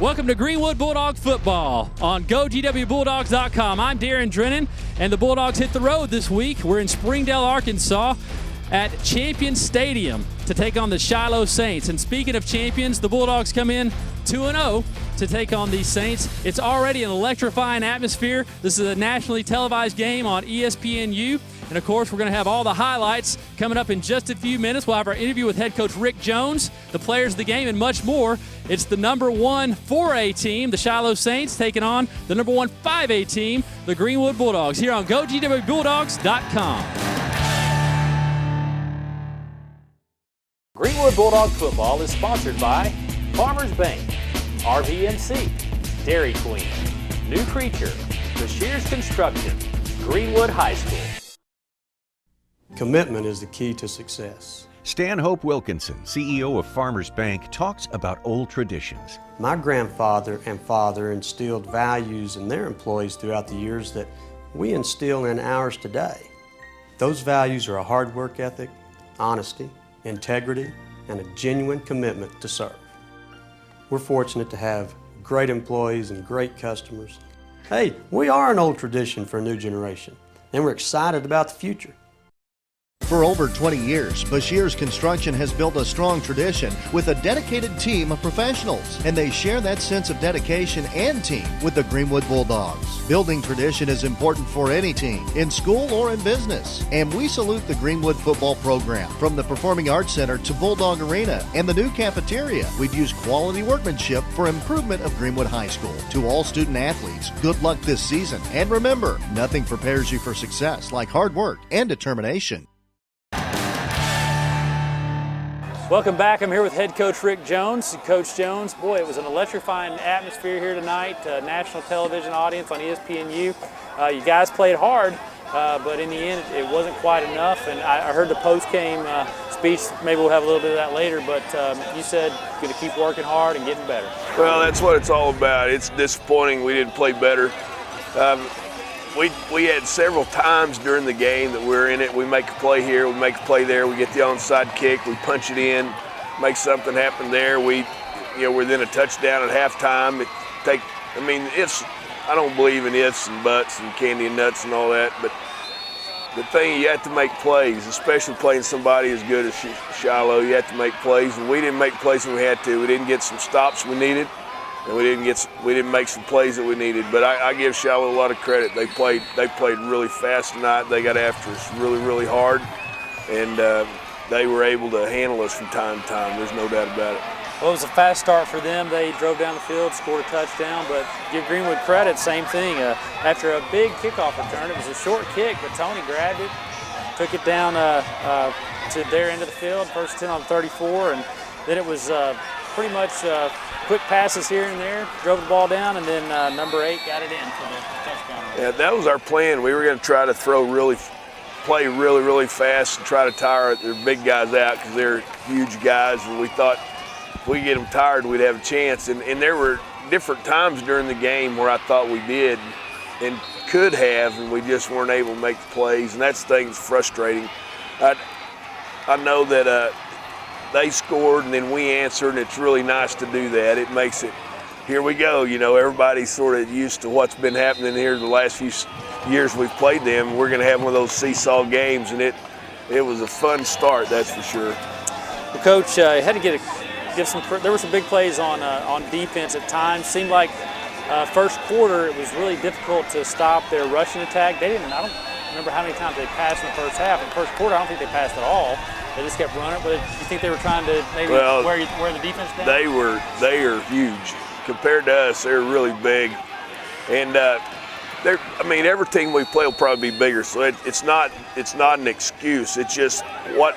Welcome to Greenwood Bulldog football on GoGWBulldogs.com. I'm Darren Drennan, and the Bulldogs hit the road this week. We're in Springdale, Arkansas at Champion Stadium to take on the Shiloh Saints. And speaking of champions, the Bulldogs come in 2-0 to take on these Saints. It's already an electrifying atmosphere. This is a nationally televised game on ESPNU. And, of course, we're going to have all the highlights coming up in just a few minutes. We'll have our interview with head coach Rick Jones, the players of the game, and much more. It's the number 1 4A team, the Shiloh Saints, taking on the number 1 5A team, the Greenwood Bulldogs, here on GoGWBulldogs.com. Greenwood Bulldog football is sponsored by Farmers Bank, RVMC, Dairy Queen, New Creature, Bashir's Construction, Greenwood High School. Commitment is the key to success. Stanhope Wilkinson, CEO of Farmers Bank, talks about old traditions. My grandfather and father instilled values in their employees throughout the years that we instill in ours today. Those values are a hard work ethic, honesty, integrity, and a genuine commitment to serve. We're fortunate to have great employees and great customers. Hey, we are an old tradition for a new generation, and we're excited about the future. For over 20 years, Bashir's Construction has built a strong tradition with a dedicated team of professionals, and they share that sense of dedication and team with the Greenwood Bulldogs. Building tradition is important for any team, in school or in business, and we salute the Greenwood football program. From the Performing Arts Center to Bulldog Arena and the new cafeteria, we've used quality workmanship for improvement of Greenwood High School. To all student athletes, good luck this season, and remember, nothing prepares you for success like hard work and determination. Welcome back. I'm here with head coach Rick Jones. Coach Jones, boy, it was an electrifying atmosphere here tonight. National television audience on ESPNU. You guys played hard, but in the end, it wasn't quite enough. And I heard the post-game speech. Maybe we'll have a little bit of that later. But you said you're going to keep working hard and getting better. Well, that's what it's all about. It's disappointing we didn't play better. We had several times during the game that we're in it. We make a play here, we make a play there, we get the onside kick, we punch it in, make something happen there. We're then a touchdown at halftime. I don't believe in ifs and buts and candy and nuts and all that, but the thing, you have to make plays, especially playing somebody as good as Shiloh. You have to make plays, and we didn't make plays when we had to. We didn't get some stops we needed. And we didn't make some plays that we needed, but I give Shiloh a lot of credit. They played really fast tonight. They got after us really, really hard, and they were able to handle us from time to time. There's no doubt about it. Well, it was a fast start for them. They drove down the field, scored a touchdown, but give Greenwood credit, same thing. After a big kickoff return, it was a short kick, but Tony grabbed it, took it down to their end of the field, first 10 on 34, and then it was pretty much quick passes here and there, drove the ball down, and then number 8 got it in for the touchdown. Yeah, that was our plan. We were going to try to play really, really fast and try to tire their big guys out because they're huge guys, and we thought if we get them tired, we'd have a chance. And there were different times during the game where I thought we did and could have, and we just weren't able to make the plays, and that's the thing that's frustrating. I know that they scored and then we answered, and it's really nice to do that. It makes it, here we go, everybody's sort of used to what's been happening here the last few years we've played them. We're going to have one of those seesaw games, and it was a fun start, that's for sure. Well, Coach, you had to there were some big plays on defense at times. Seemed like first quarter it was really difficult to stop their rushing attack. I don't remember how many times they passed in the first half. In the first quarter, I don't think they passed at all. They just kept running, but you think they were trying to maybe wear the defense down? They are huge. Compared to us, they're really big. And every team we play will probably be bigger, so it's not an excuse. It's just what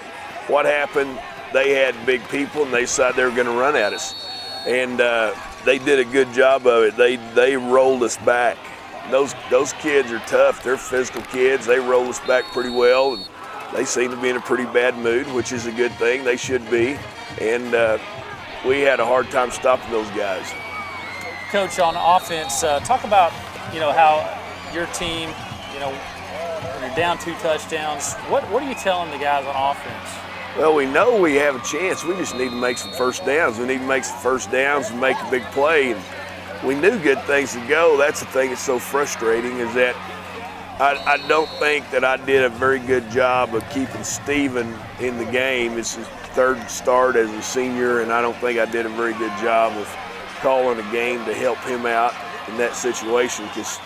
happened. They had big people, and they decided they were going to run at us. And they did a good job of it. They rolled us back. Those kids are tough. They're physical kids. They rolled us back pretty well. And they seem to be in a pretty bad mood, which is a good thing. They should be. And we had a hard time stopping those guys. Coach, on offense, talk about how your team, when you're down 2 touchdowns, what are you telling the guys on offense? Well, we know we have a chance. We just need to make some first downs. We need to make some first downs and make a big play. And we knew good things would go. That's the thing that's so frustrating is that I don't think that I did a very good job of keeping Steven in the game. It's his third start as a senior, and I don't think I did a very good job of calling a game to help him out in that situation because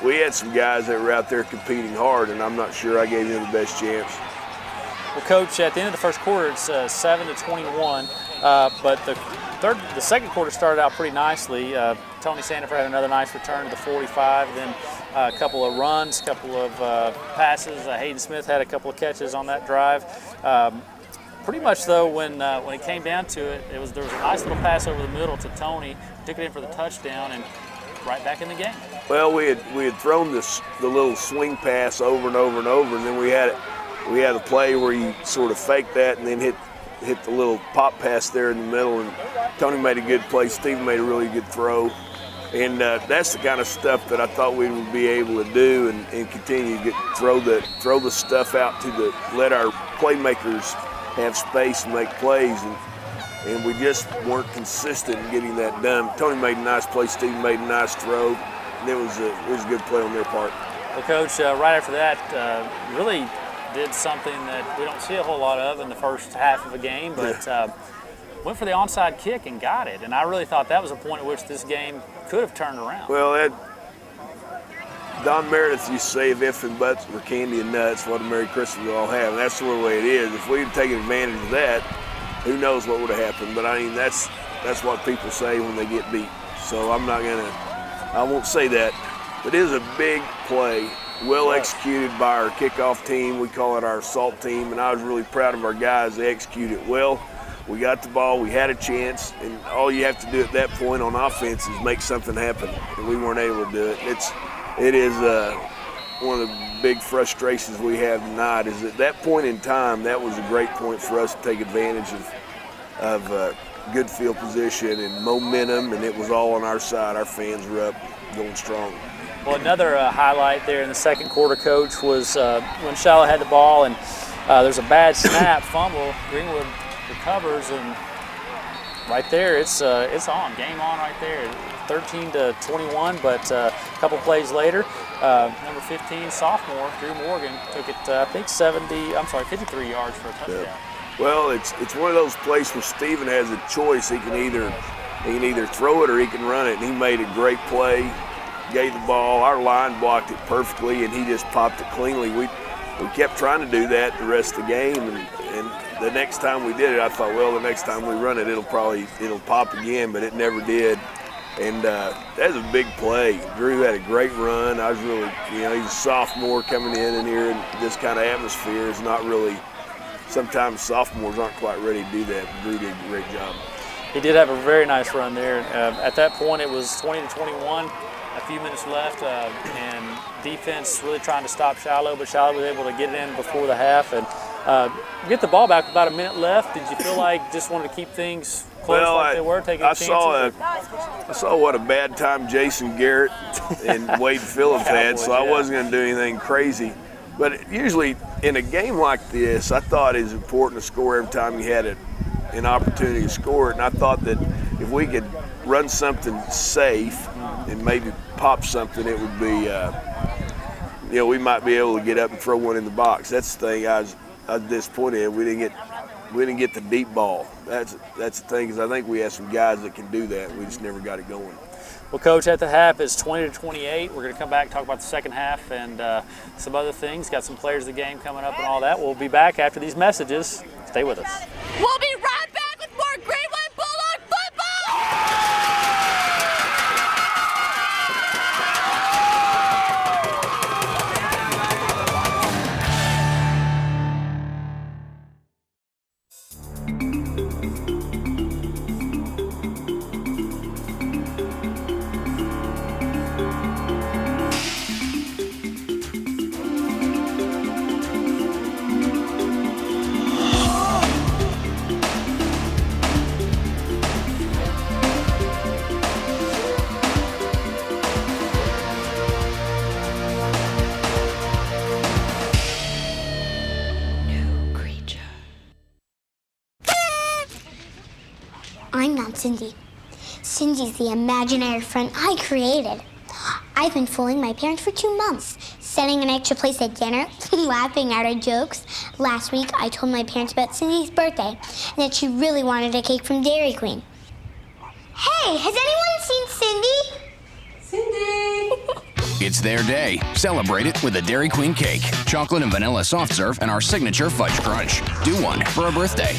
we had some guys that were out there competing hard, and I'm not sure I gave him the best chance. Well, Coach, at the end of the first quarter, it's 7-21, but the second quarter started out pretty nicely. Tony Sandifer had another nice return to the 45, then a couple of runs, a couple of passes. Hayden Smith had a couple of catches on that drive. Pretty much, though, when it came down to it, there was a nice little pass over the middle to Tony, took it in for the touchdown, and right back in the game. Well, we had thrown the little swing pass over and over and over, and then we had a play where you sort of faked that and then hit the little pop pass there in the middle, and Tony made a good play. Steve made a really good throw, and that's the kind of stuff that I thought we would be able to do and continue to throw the stuff out to let our playmakers have space and make plays, and we just weren't consistent in getting that done. Tony made a nice play, Steve made a nice throw, and it was a good play on their part. Well, Coach, right after that, really did something that we don't see a whole lot of in the first half of a game, but went for the onside kick and got it. And I really thought that was a point at which this game could have turned around. Well, Don Meredith used to say if and buts were candy and nuts, what a Merry Christmas we all have. And that's the way it is. If we had taken advantage of that, who knows what would have happened. But I mean, that's what people say when they get beat. So I won't say that. But it is a big play. Well executed by our kickoff team. We call it our assault team, and I was really proud of our guys. They executed well. We got the ball, we had a chance, and all you have to do at that point on offense is make something happen, and we weren't able to do it. It is one of the big frustrations we have tonight is at that point in time, that was a great point for us to take advantage of good field position and momentum, and it was all on our side. Our fans were up, going strong. Well, another highlight there in the second quarter, Coach, was when Shiloh had the ball and there's a bad snap, fumble. Greenwood recovers, and right there, it's on, game on right there. 13-21, but a couple plays later, number 15, sophomore Drew Morgan took it, I think 53 yards for a touchdown. Yeah. Well, it's one of those plays where Steven has a choice. He can either throw it or he can run it, and he made a great play. Gave the ball, our line blocked it perfectly, and he just popped it cleanly. We kept trying to do that the rest of the game, and the next time we did it, I thought, well, the next time we run it, it'll pop again, but it never did. And that's a big play. Drew had a great run. I was really, he's a sophomore coming in here, and this kind of atmosphere is not really, sometimes sophomores aren't quite ready to do that. Drew did a great job. He did have a very nice run there. At that point, it was 20-21. A few minutes left, and defense really trying to stop Shiloh, but Shiloh was able to get it in before the half and get the ball back with about a minute left. Did you feel like just wanted to keep things close like they were, taking chances? I saw what a bad time Jason Garrett and Wade Phillips had, so I wasn't going to do anything crazy. But usually in a game like this, I thought it was important to score every time you had an opportunity to score it, and I thought that if we could run something safe and maybe pop something, it would be, we might be able to get up and throw one in the box. That's the thing I was disappointed in. We didn't get the deep ball. That's the thing, because I think we have some guys that can do that. We just never got it going. Well, Coach, at the half, it's 20-28. We're going to come back and talk about the second half and some other things. Got some players of the game coming up and all that. We'll be back after these messages. Stay with us. We'll be right back with more Greenwood Bulldog football! I'm not Cindy. Cindy's the imaginary friend I created. I've been fooling my parents for 2 months, setting an extra place at dinner, laughing at our jokes. Last week, I told my parents about Cindy's birthday and that she really wanted a cake from Dairy Queen. Hey, has anyone seen Cindy? Cindy! It's their day. Celebrate it with a Dairy Queen cake, chocolate and vanilla soft serve, and our signature fudge crunch. Do one for a birthday.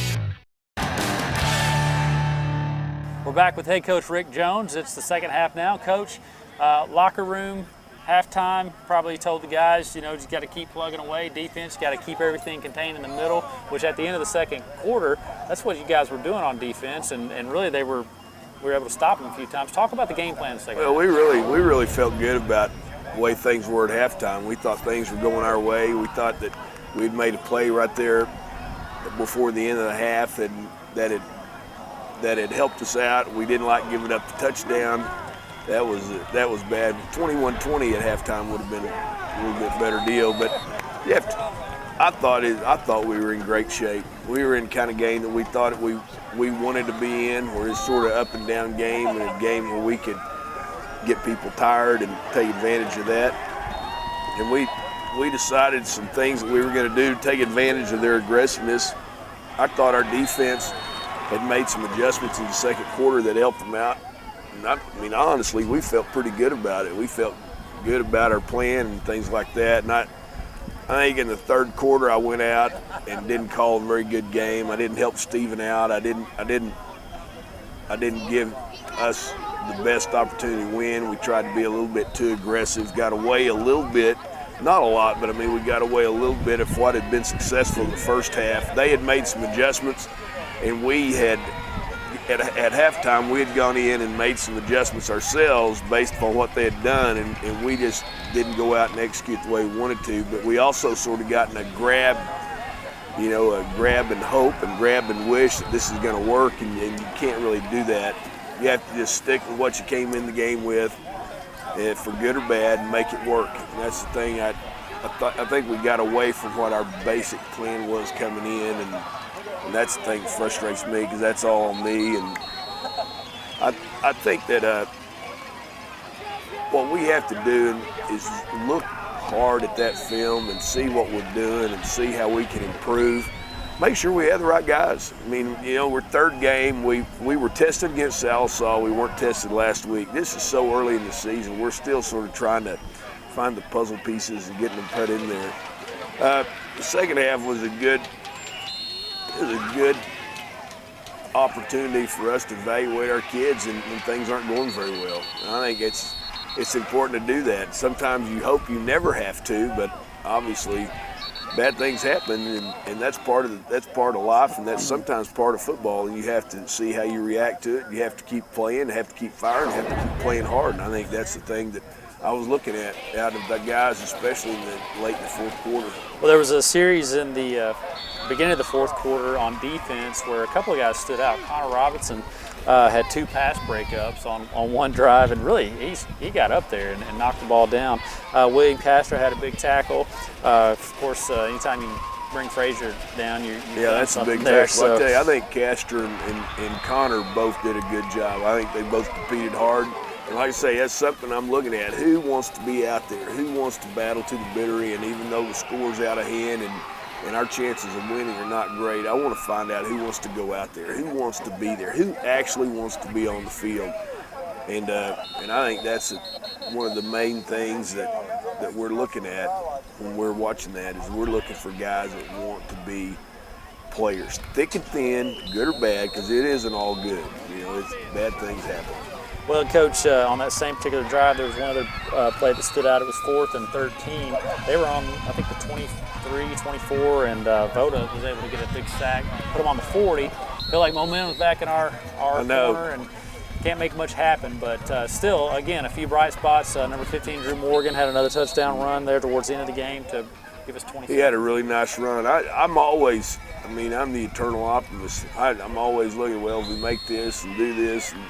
We're back with head coach Rick Jones. It's the second half now. Coach, locker room, halftime, probably told the guys, you just got to keep plugging away. Defense, got to keep everything contained in the middle, which at the end of the second quarter, that's what you guys were doing on defense, and really we were able to stop them a few times. Talk about the game plan in the second half. We really felt good about the way things were at halftime. We thought things were going our way. We thought that we'd made a play right there before the end of the half that had helped us out. We didn't like giving up the touchdown. That was bad. 21-20 at halftime would have been a little bit better deal. But I thought we were in great shape. We were in kind of game that we thought we wanted to be in, where it's sort of up and down game, and a game where we could get people tired and take advantage of that. And we decided some things that we were going to do to take advantage of their aggressiveness. I thought our defense had made some adjustments in the second quarter that helped them out. And honestly, we felt pretty good about it. We felt good about our plan and things like that. And I think in the third quarter I went out and didn't call a very good game. I didn't help Steven out. I didn't give us the best opportunity to win. We tried to be a little bit too aggressive, got away a little bit, not a lot, but we got away a little bit of what had been successful in the first half. They had made some adjustments, and we had, at halftime, we had gone in and made some adjustments ourselves based upon what they had done, and we just didn't go out and execute the way we wanted to. But we also sort of got in a grab and hope and grab and wish that this is going to work, and you can't really do that. You have to just stick with what you came in the game with, for good or bad, and make it work. And that's the thing. I think we got away from what our basic plan was coming in, and that's the thing that frustrates me, because that's all on me. And I think that what we have to do is look hard at that film and see what we're doing and see how we can improve. Make sure we have the right guys. We're third game. We were tested against Sallisaw. We weren't tested last week. This is so early in the season. We're still sort of trying to find the puzzle pieces and getting them put in there. The second half was a good opportunity for us to evaluate our kids when things aren't going very well. And I think it's important to do that. Sometimes you hope you never have to, but obviously bad things happen, and that's part of life, and that's sometimes part of football, and you have to see how you react to it. You have to keep playing, have to keep firing, have to keep playing hard, and I think that's the thing that I was looking at out of the guys, especially late in the fourth quarter. Well, there was a series in the beginning of the fourth quarter on defense where a couple of guys stood out. Connor Robinson had 2 pass breakups on one drive, and really he got up there and knocked the ball down. William Castro had a big tackle. Of course, anytime you bring Frazier down, that's a big tackle. So, I tell you, I think Castro and Connor both did a good job. I think they both competed hard. And like I say, that's something I'm looking at. Who wants to be out there? Who wants to battle to the bitter end, even though the score's out of hand and our chances of winning are not great? I want to find out who wants to go out there, who wants to be there, who actually wants to be on the field. And I think that's one of the main things that we're looking at when we're watching that, is we're looking for guys that want to be players, thick and thin, good or bad, because it isn't all good. Bad things happen. Well, Coach, on that same particular drive, there was one other play that stood out. It was 4th and 13. They were on, I think, the 23, 24, and Voda was able to get a big sack, put them on the 40. Feel like momentum's back in our corner, and can't make much happen. But still, again, a few bright spots. Number 15, Drew Morgan, had another touchdown run there towards the end of the game to give us 20. He had a really nice run. I'm the eternal optimist. I'm always looking, well, if we make this and do this, and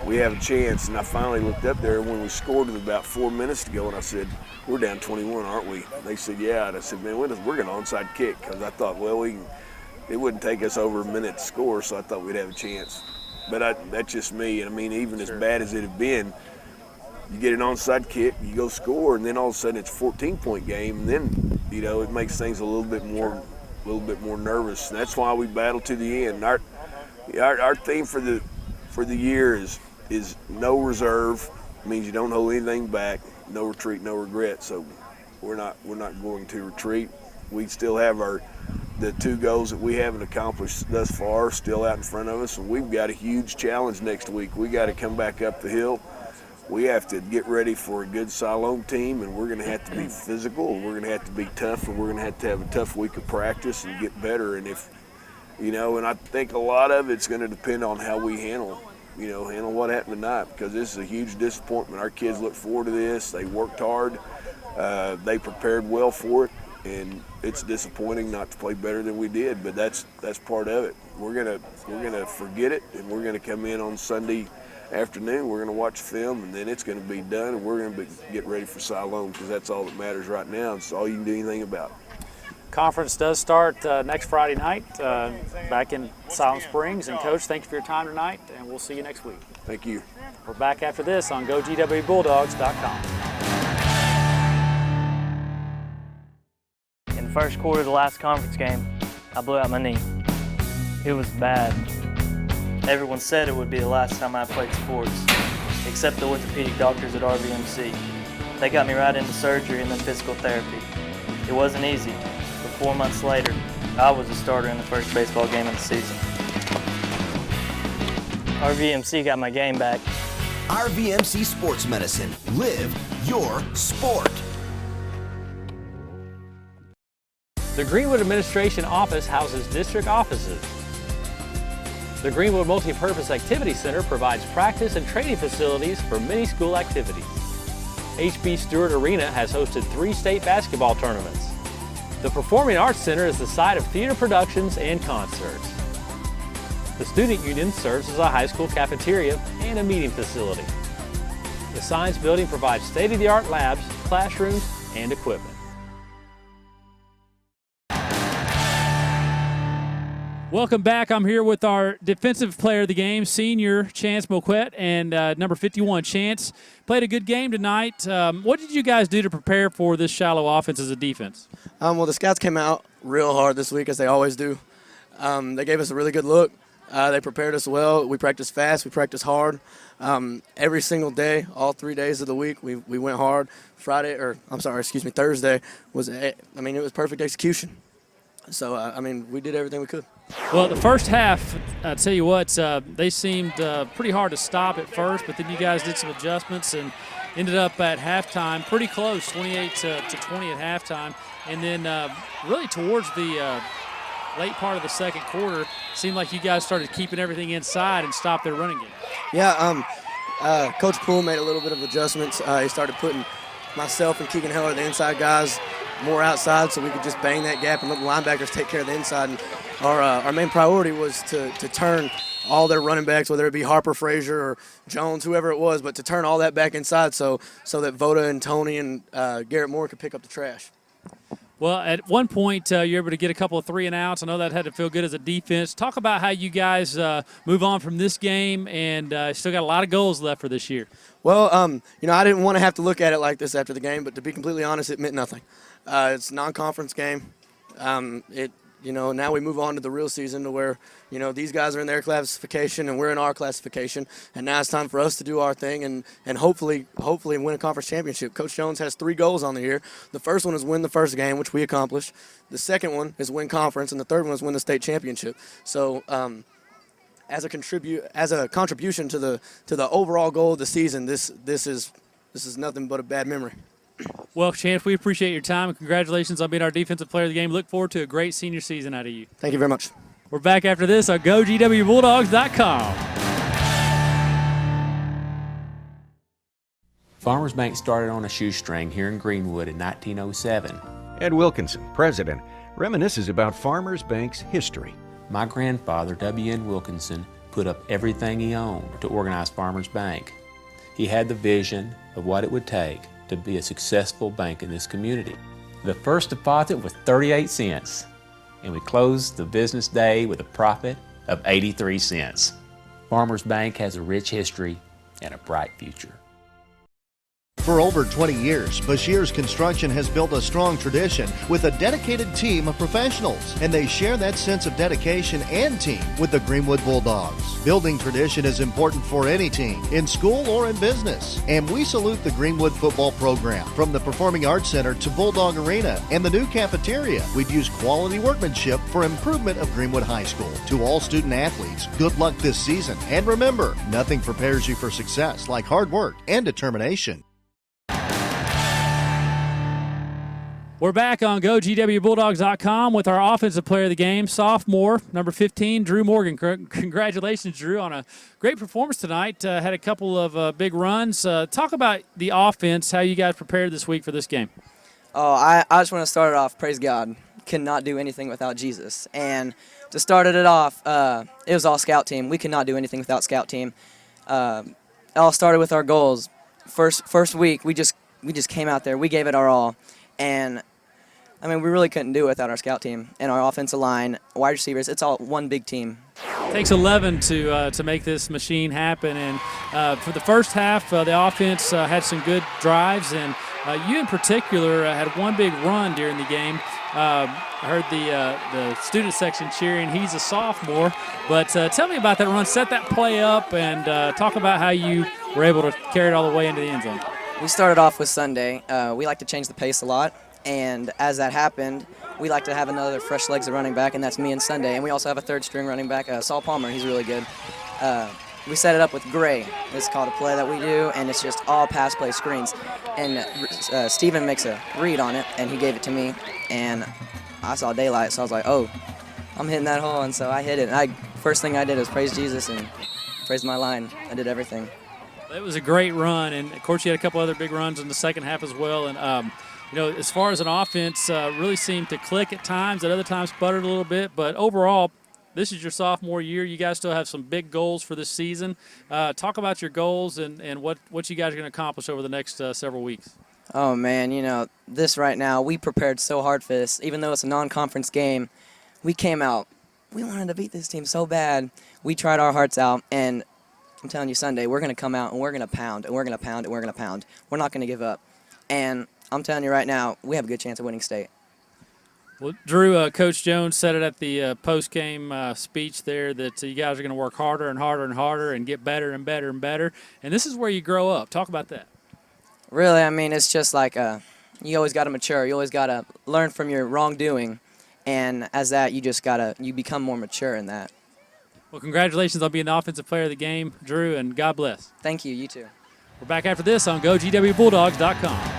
we have a chance. And I finally looked up there when we scored with about 4 minutes to go, and I said, we're down 21, aren't we? And they said, yeah. And I said, man, we're going to onside kick, because I thought, well, it wouldn't take us over a minute to score, so I thought we'd have a chance. But that's just me. I mean, even as bad as it had been, you get an onside kick, you go score, and then all of a sudden it's a 14-point game, and then it makes things a little bit more nervous. And that's why we battle to the end. Our theme for the year is no reserve. It means you don't hold anything back. No retreat, no regret. So we're not going to retreat. We still have the 2 goals that we haven't accomplished thus far still out in front of us, and we've got a huge challenge next week. We got to come back up the hill. We have to get ready for a good Shiloh team, and we're going to have to be physical, and we're going to have to be tough, and we're going to have a tough week of practice and get better. And and I think a lot of it's going to depend on how we handle what happened tonight, because this is a huge disappointment. Our kids look forward to this. They worked hard. They prepared well for it, and it's disappointing not to play better than we did, but that's part of it. We're gonna forget it, and we're gonna come in on Sunday afternoon. We're going to watch film, and then it's going to be done, and we're going to get ready for Shiloh, because that's all that matters right now. It's all you can do anything about. Conference does start next Friday night back in Silent Springs. And Coach, thank you for your time tonight, and we'll see you next week. Thank you. We're back after this on GoGWBulldogs.com. In the first quarter of the last conference game, I blew out my knee. It was bad. Everyone said it would be the last time I played sports, except the orthopedic doctors at RVMC. They got me right into surgery and then physical therapy. It wasn't easy, but 4 months later, I was a starter in the first baseball game of the season. RVMC got my game back. RVMC Sports Medicine. Live your sport. The Greenwood Administration Office houses district offices. The Greenwood Multi-Purpose Activity Center provides practice and training facilities for many school activities. H.B. Stewart Arena has hosted 3 state basketball tournaments. The Performing Arts Center is the site of theater productions and concerts. The Student Union serves as a high school cafeteria and a meeting facility. The Science Building provides state-of-the-art labs, classrooms, and equipment. Welcome back. I'm here with our defensive player of the game, senior Chance Moquette, and number 51, Chance. Played a good game tonight. What did you guys do to prepare for this Shiloh offense as a defense? Well, the scouts came out real hard this week, as they always do. They gave us a really good look. They prepared us well. We practiced fast. We practiced hard. Every single day, all 3 days of the week, we went hard. Thursday was, it was perfect execution. So, we did everything we could. Well, the first half, I'll tell you what, they seemed pretty hard to stop at first, but then you guys did some adjustments and ended up at halftime pretty close, 28 to 20 at halftime. And then really towards the late part of the second quarter, seemed like you guys started keeping everything inside and stopped their running game. Yeah, Coach Poole made a little bit of adjustments. He started putting myself and Keegan Heller, the inside guys, more outside so we could just bang that gap and let the linebackers take care of the inside. And our main priority was to turn all their running backs, whether it be Harper, Frazier, or Jones, whoever it was, but to turn all that back inside so that Voda and Tony and Garrett Moore could pick up the trash. Well, at one point, you were able to get a couple of 3-and-outs. I know that had to feel good as a defense. Talk about how you guys move on from this game and still got a lot of goals left for this year. Well, I didn't want to have to look at it like this after the game, but to be completely honest, it meant nothing. It's a non-conference game. Now we move on to the real season to where, these guys are in their classification and we're in our classification. And now it's time for us to do our thing and hopefully win a conference championship. Coach Jones has 3 goals on the year. The first one is win the first game, which we accomplished. The second one is win conference, and the third one is win the state championship. So as a contribution to the overall goal of the season, this is nothing but a bad memory. Well, Chance, we appreciate your time, and congratulations on being our defensive player of the game. Look forward to a great senior season out of you. Thank you very much. We're back after this on GoGWBulldogs.com. Farmers Bank started on a shoestring here in Greenwood in 1907. Ed Wilkinson, president, reminisces about Farmers Bank's history. My grandfather, W.N. Wilkinson, put up everything he owned to organize Farmers Bank. He had the vision of what it would take to be a successful bank in this community. The first deposit was 38 cents, and we closed the business day with a profit of 83 cents. Farmers Bank has a rich history and a bright future. For over 20 years, Bashir's Construction has built a strong tradition with a dedicated team of professionals, and they share that sense of dedication and team with the Greenwood Bulldogs. Building tradition is important for any team, in school or in business, and we salute the Greenwood football program. From the Performing Arts Center to Bulldog Arena and the new cafeteria, we've used quality workmanship for improvement of Greenwood High School. To all student athletes, good luck this season, and remember, nothing prepares you for success like hard work and determination. We're back on GoGWBulldogs.com with our offensive player of the game, sophomore, number 15, Drew Morgan. Congratulations, Drew, on a great performance tonight. Had a couple of big runs. Talk about the offense, how you guys prepared this week for this game. Oh, I just want to start it off, praise God. Could not do anything without Jesus. And to start it off, it was all scout team. We could not do anything without scout team. It all started with our goals. First week, we just came out there. We gave it our all. And, I mean, we really couldn't do it without our scout team and our offensive line, wide receivers. It's all one big team. It takes 11 to make this machine happen. And for the first half, the offense had some good drives. And you in particular had one big run during the game. I heard the student section cheering. He's a sophomore. But tell me about that run. Set that play up and talk about how you were able to carry it all the way into the end zone. We started off with Sunday. We like to change the pace a lot, and as that happened, we like to have another fresh legs of running back, and that's me and Sunday. And we also have a third-string running back, Saul Palmer. He's really good. We set it up with Gray. It's called a play that we do, and it's just all pass play screens. And Steven makes a read on it, and he gave it to me, and I saw daylight, so I was like, oh, I'm hitting that hole, and so I hit it. And first thing I did was praise Jesus and praise my line. I did everything. It was a great run, and of course you had a couple other big runs in the second half as well. And as far as an offense, really seemed to click at times. At other times, sputtered a little bit. But overall, this is your sophomore year. You guys still have some big goals for this season. Talk about your goals and what you guys are going to accomplish over the next several weeks. Oh man, this right now, we prepared so hard for this. Even though it's a non-conference game, we came out. We wanted to beat this team so bad. We tried our hearts out, and I'm telling you, Sunday, we're going to come out and we're going to pound and we're going to pound and we're going to pound. We're not going to give up. And I'm telling you right now, we have a good chance of winning state. Well, Drew, Coach Jones said it at the post-game speech there that you guys are going to work harder and harder and harder and get better and better and better. And this is where you grow up. Talk about that. Really, I mean, it's just like you always got to mature. You always got to learn from your wrongdoing. And as that, you become more mature in that. Well, congratulations on being the offensive player of the game, Drew, and God bless. Thank you. You too. We're back after this on GoGWBulldogs.com.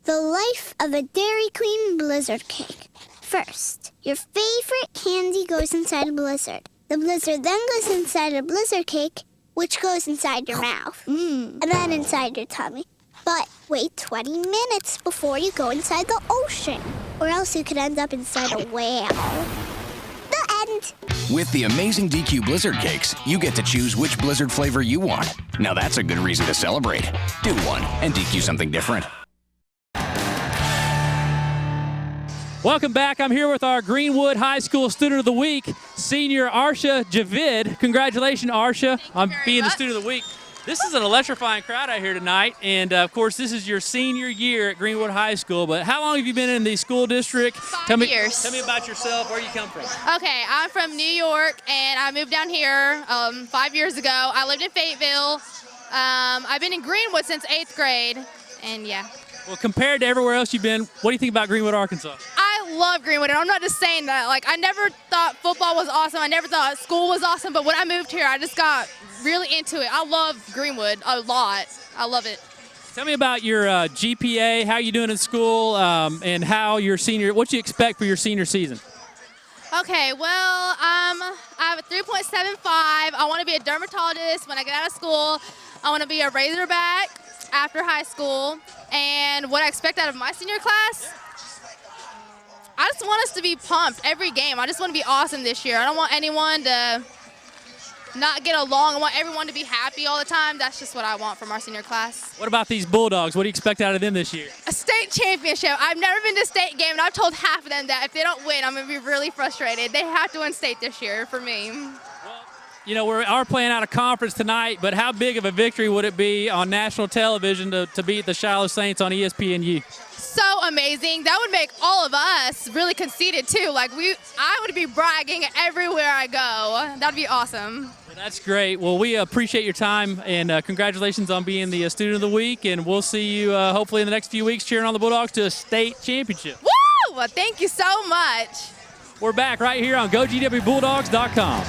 The life of a Dairy Queen Blizzard cake. First, your favorite candy goes inside a blizzard. The blizzard then goes inside a blizzard cake, which goes inside your mouth. And then inside your tummy. But wait 20 minutes before you go inside the ocean, or else you could end up inside a whale. The end. With the amazing DQ Blizzard Cakes, you get to choose which Blizzard flavor you want. Now that's a good reason to celebrate. Do one and DQ something different. Welcome back. I'm here with our Greenwood High School Student of the Week, senior Arsha Javid. Congratulations, Arsha, on being the Student of the Week. This is an electrifying crowd out here tonight, and of course, this is your senior year at Greenwood High School. But how long have you been in the school district? 5 years. Tell me about yourself. Where you come from? Okay, I'm from New York, and I moved down here 5 years ago. I lived in Fayetteville. I've been in Greenwood since 8th grade, and yeah. Well, compared to everywhere else you've been, what do you think about Greenwood, Arkansas? I love Greenwood, and I'm not just saying that. Like, I never thought football was awesome. I never thought school was awesome, but when I moved here, I just got really into it. I love Greenwood a lot. I love it. Tell me about your GPA, how you doing in school, and how your senior, what you expect for your senior season. Okay, well, I have a 3.75. I want to be a dermatologist when I get out of school. I want to be a Razorback after high school. And what I expect out of my senior class, I just want us to be pumped every game. I just want to be awesome this year. I don't want anyone to not get along. I want everyone to be happy all the time. That's just what I want from our senior class. What about these Bulldogs? What do you expect out of them this year? A state championship. I've never been to a state game, and I've told half of them that if they don't win, I'm going to be really frustrated. They have to win state this year for me. You know, we are playing out of conference tonight, but how big of a victory would it be on national television to beat the Shiloh Saints on ESPNU? So amazing. That would make all of us really conceited too. Like I would be bragging everywhere I go. That'd be awesome. Well, that's great. Well, we appreciate your time, and congratulations on being the Student of the Week, and we'll see you hopefully in the next few weeks cheering on the Bulldogs to a state championship. Woo! Well, thank you so much. We're back right here on GoGWBulldogs.com.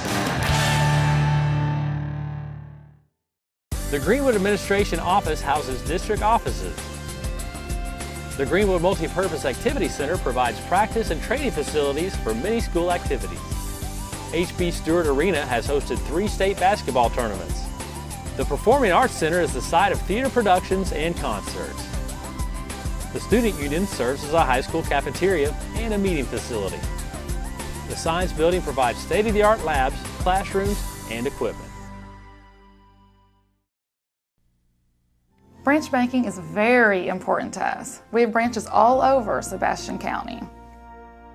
The Greenwood Administration Office houses district offices. The Greenwood Multi-Purpose Activity Center provides practice and training facilities for many school activities. H.B. Stewart Arena has hosted 3 state basketball tournaments. The Performing Arts Center is the site of theater productions and concerts. The Student Union serves as a high school cafeteria and a meeting facility. The Science Building provides state-of-the-art labs, classrooms, and equipment. Branch banking is very important to us. We have branches all over Sebastian County.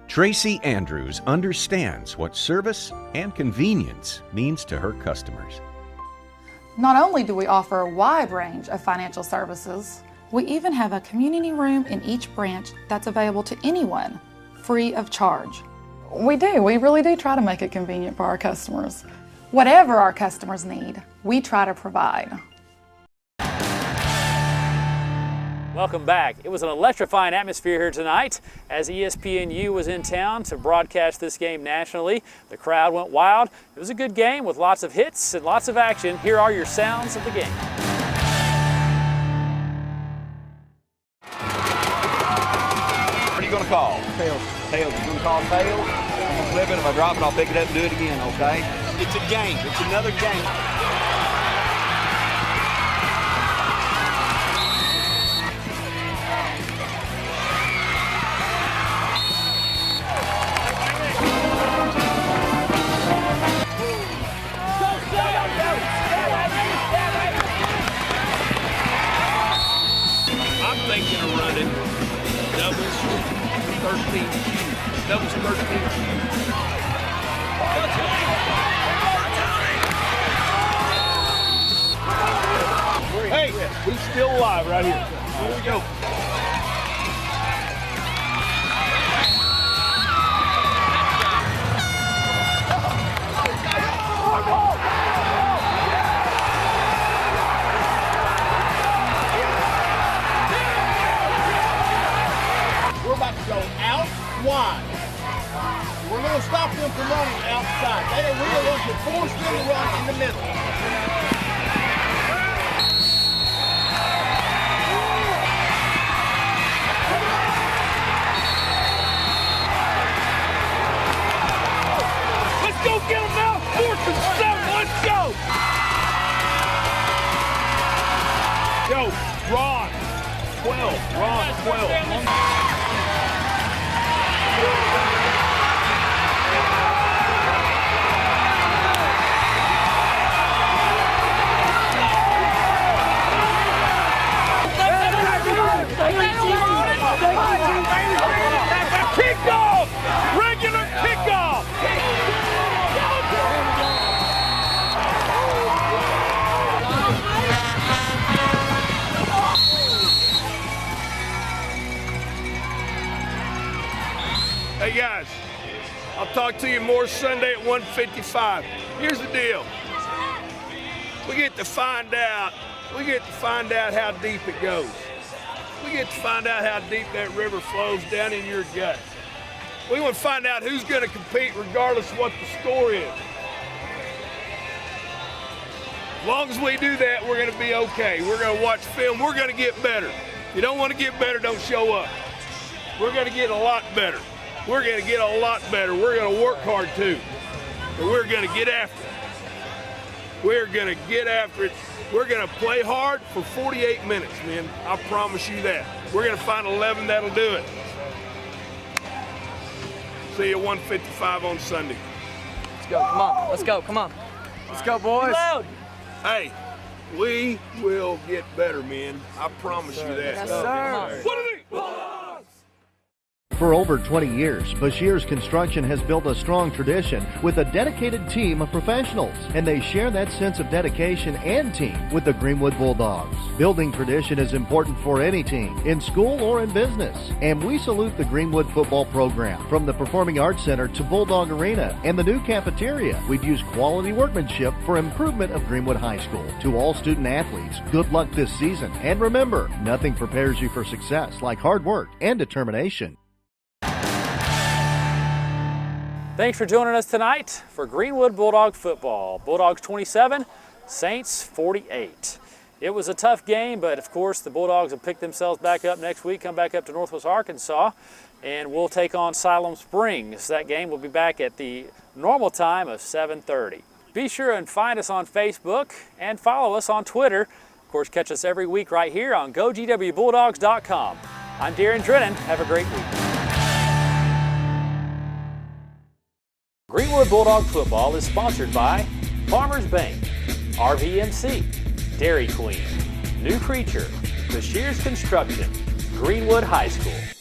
Tracy Andrews understands what service and convenience means to her customers. Not only do we offer a wide range of financial services, we even have a community room in each branch that's available to anyone, free of charge. We really do try to make it convenient for our customers. Whatever our customers need, we try to provide. Welcome back. It was an electrifying atmosphere here tonight as ESPNU was in town to broadcast this game nationally. The crowd went wild. It was a good game with lots of hits and lots of action. Here are your sounds of the game. What are you going to call? Tails. Tails. You're going to call tails? I'm going to flip it. If I drop it, I'll pick it up and do it again, okay? It's a game. It's another game. Thinking of running doubles 13 doubles 13. Hey, he's still alive right here. Here we go. Go out wide. We're going to stop them from running outside. We are going to force them to run in the middle. Let's go get them now. 4th and 7. Let's go. Yo, Ron. 12. Ron, 12. Kickoff! Regular kickoff! Hey guys, I'll talk to you more Sunday at 1:55. Here's the deal. We get to find out how deep it goes. We get to find out how deep that river flows down in your gut. We want to find out who's going to compete regardless of what the score is. As long as we do that, we're going to be okay. We're going to watch film. We're going to get better. If you don't want to get better, don't show up. We're going to get a lot better. We're going to get a lot better. We're going to work hard too. And we're going to get after it. We're going to get after it. We're going to play hard for 48 minutes, man. I promise you that. We're going to find 11 that'll do it. See you at 1:55 on Sunday. Let's go. Come on. Let's go. Come on. Let's go, boys. Hey, we will get better, man. I promise you that. Yes, sir. What are they? For over 20 years, Bashir's Construction has built a strong tradition with a dedicated team of professionals, and they share that sense of dedication and team with the Greenwood Bulldogs. Building tradition is important for any team, in school or in business, and we salute the Greenwood football program. From the Performing Arts Center to Bulldog Arena and the new cafeteria, we've used quality workmanship for improvement of Greenwood High School. To all student athletes, good luck this season, and remember, nothing prepares you for success like hard work and determination. Thanks for joining us tonight for Greenwood Bulldog football. Bulldogs 27, Saints 48. It was a tough game, but of course the Bulldogs will pick themselves back up next week, come back up to Northwest Arkansas, and we'll take on Siloam Springs. That game will be back at the normal time of 7:30. Be sure and find us on Facebook and follow us on Twitter. Of course, catch us every week right here on GoGWBulldogs.com. I'm Darren Drennan. Have a great week. Greenwood Bulldog football is sponsored by Farmers Bank, RVMC, Dairy Queen, New Creature, Bashir's Construction, Greenwood High School.